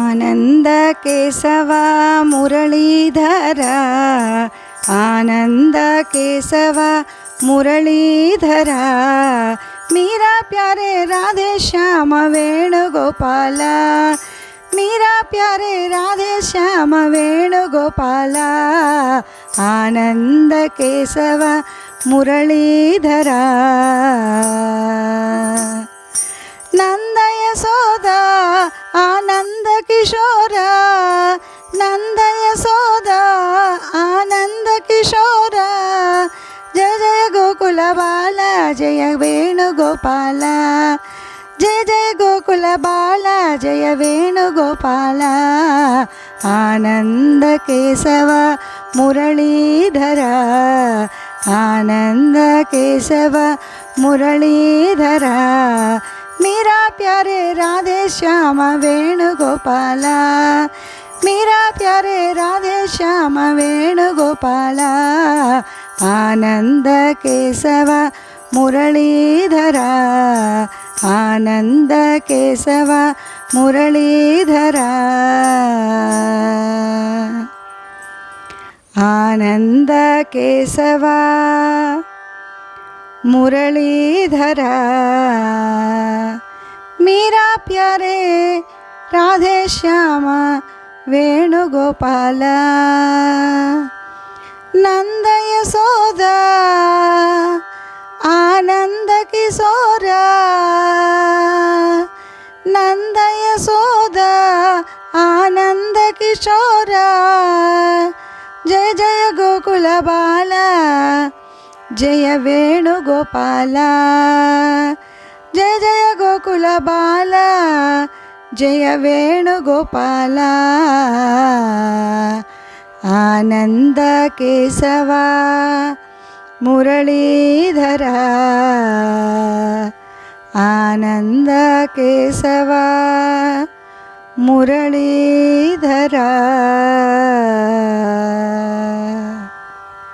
ಆನಂದ ಕೇಶವ ಮುರಳೀಧರ ಆನಂದ ಕೇಶವ ಮುರಳೀಧರ मीरा प्यारे राधे श्याम वेणुगोपाल मीरा प्यारे राधे श्याम वेणुगोपाल आनंद केशव मुरलीधर नंद यशोदा आनंद किशोर नंद यशोदा आनंद किशोर जय जय गोकुल बाला जय वेणुगोपाल जय जय गोकुल बाला जय वेणुगोपाल आनंद केशव मुरलीधर आनंद केशव मुरलीधर मीरा प्यारे राधे श्याम वेणुगोपाल मीरा प्यारे राधे श्याम वेणुगोपाल आनंद केशव मुरलीधर आनंद केशव मुरलीधर आनंद केशव मुरलीधर मीरा प्यारे राधे श्याम वेणुगोपाल नंद यशोदा आनंद किशोर नंद यशोदा आनंद किशोर जय जय गोकुल बाला जय वेणुगोपाल जय जय गोकुल बाला जय वेणुगोपाल आनंद केशव मुरलीधर आनंद केशव मुरलीधर।